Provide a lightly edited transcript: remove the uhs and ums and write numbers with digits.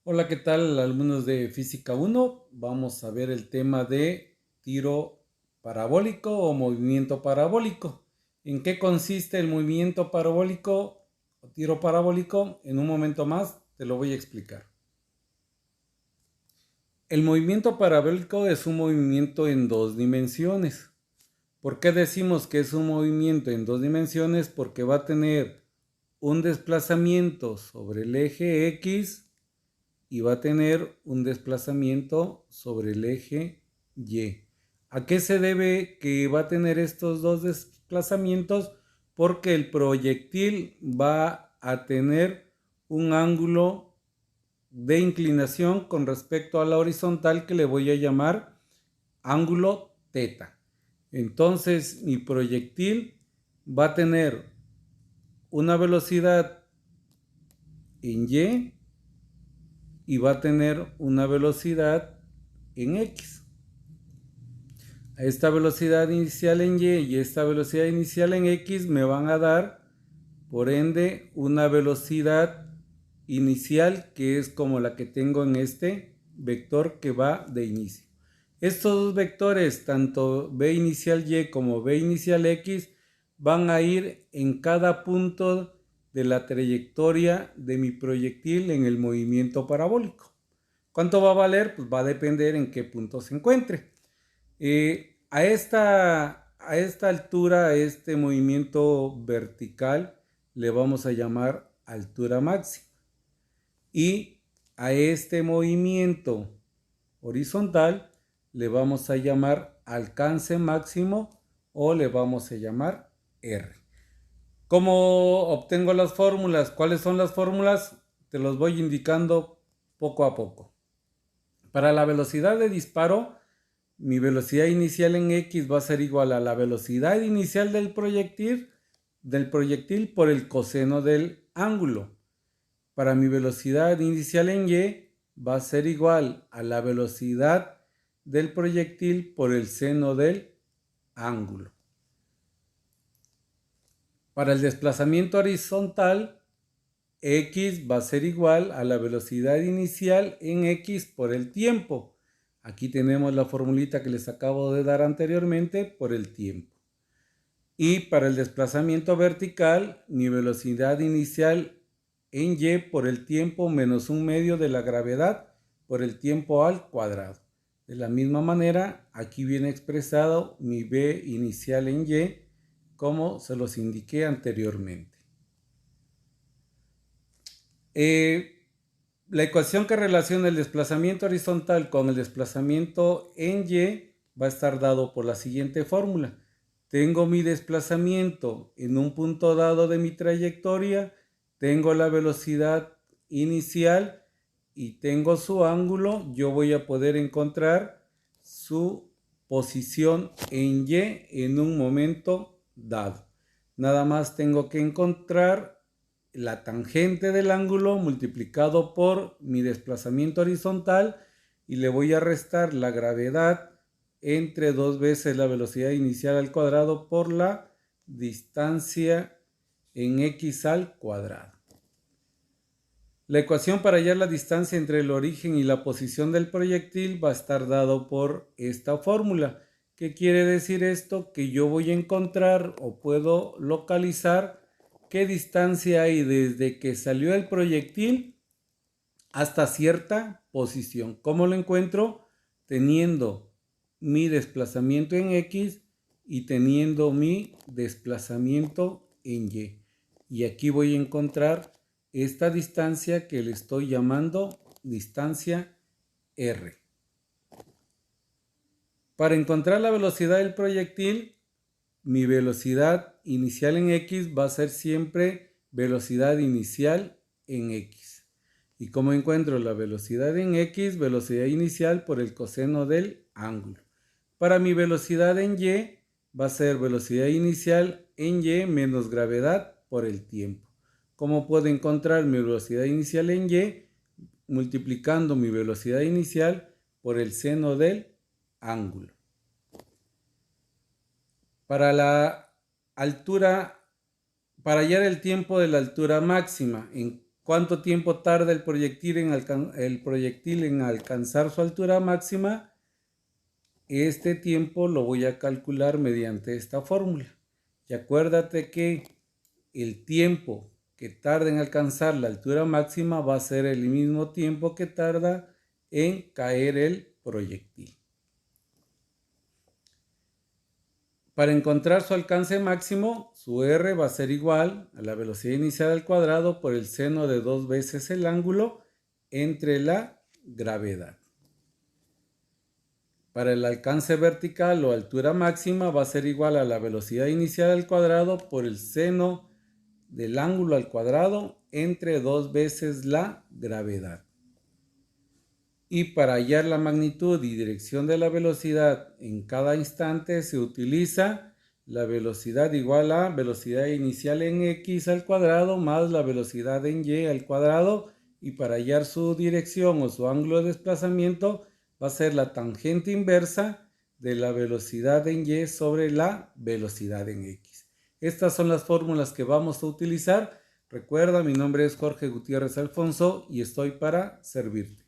Hola, ¿qué tal, alumnos de Física 1? Vamos a ver el tema de tiro parabólico o movimiento parabólico. ¿En qué consiste el movimiento parabólico o tiro parabólico? En un momento más te lo voy a explicar. El movimiento parabólico es un movimiento en dos dimensiones. ¿Por qué decimos que es un movimiento en dos dimensiones? Porque va a tener un desplazamiento sobre el eje X y va a tener un desplazamiento sobre el eje Y. ¿A qué se debe que va a tener estos dos desplazamientos? Porque el proyectil va a tener un ángulo de inclinación con respecto a la horizontal que le voy a llamar ángulo teta. Entonces mi proyectil va a tener una velocidad en y va a tener una velocidad en X. Esta velocidad inicial en Y esta velocidad inicial en X me van a dar, por ende, una velocidad inicial que es como la que tengo en este vector que va de inicio. Estos dos vectores, tanto v inicial Y como v inicial X, van a ir en cada punto de la trayectoria de mi proyectil en el movimiento parabólico. ¿Cuánto va a valer? Pues va a depender en qué punto se encuentre. A esta altura, a este movimiento vertical, le vamos a llamar altura máxima. Y a este movimiento horizontal le vamos a llamar alcance máximo o le vamos a llamar R. ¿Cómo obtengo las fórmulas? ¿Cuáles son las fórmulas? Te los voy indicando poco a poco. Para la velocidad de disparo, mi velocidad inicial en X va a ser igual a la velocidad inicial del proyectil por el coseno del ángulo. Para mi velocidad inicial en Y va a ser igual a la velocidad del proyectil por el seno del ángulo. Para el desplazamiento horizontal, X va a ser igual a la velocidad inicial en X por el tiempo. Aquí tenemos la formulita que les acabo de dar anteriormente por el tiempo. Y para el desplazamiento vertical, mi velocidad inicial en Y por el tiempo menos un medio de la gravedad por el tiempo al cuadrado. De la misma manera, aquí viene expresado mi v inicial en Y como se los indiqué anteriormente. La ecuación que relaciona el desplazamiento horizontal con el desplazamiento en Y va a estar dado por la siguiente fórmula. Tengo mi desplazamiento en un punto dado de mi trayectoria, tengo la velocidad inicial y tengo su ángulo. Yo voy a poder encontrar su posición en Y en un momento dado. Nada más tengo que encontrar la tangente del ángulo multiplicado por mi desplazamiento horizontal y le voy a restar la gravedad entre dos veces la velocidad inicial al cuadrado por la distancia en X al cuadrado. La ecuación para hallar la distancia entre el origen y la posición del proyectil va a estar dado por esta fórmula. ¿Qué quiere decir esto? Que yo voy a encontrar o puedo localizar qué distancia hay desde que salió el proyectil hasta cierta posición. ¿Cómo lo encuentro? Teniendo mi desplazamiento en X y teniendo mi desplazamiento en Y. Y aquí voy a encontrar esta distancia que le estoy llamando distancia R. Para encontrar la velocidad del proyectil, mi velocidad inicial en X va a ser siempre velocidad inicial en X. ¿Y cómo encuentro la velocidad en X? Velocidad inicial por el coseno del ángulo. Para mi velocidad en Y va a ser velocidad inicial en Y menos gravedad por el tiempo. ¿Cómo puedo encontrar mi velocidad inicial en Y? Multiplicando mi velocidad inicial por el seno del ángulo. Para la altura, para hallar el tiempo de la altura máxima, ¿Cuánto tiempo tarda el proyectil en alcanzar su altura máxima? Este tiempo lo voy a calcular mediante esta fórmula. Y acuérdate que el tiempo que tarda en alcanzar la altura máxima va a ser el mismo tiempo que tarda en caer el proyectil. Para encontrar su alcance máximo, su R va a ser igual a la velocidad inicial al cuadrado por el seno de 2 veces el ángulo entre la gravedad. Para el alcance vertical o altura máxima va a ser igual a la velocidad inicial al cuadrado por el seno del ángulo al cuadrado entre 2 veces la gravedad. Y para hallar la magnitud y dirección de la velocidad en cada instante se utiliza la velocidad igual a velocidad inicial en x al cuadrado más la velocidad en y al cuadrado, y para hallar su dirección o su ángulo de desplazamiento va a ser la tangente inversa de la velocidad en y sobre la velocidad en x. Estas son las fórmulas que vamos a utilizar. Recuerda, mi nombre es Jorge Gutiérrez Alfonso y estoy para servirte.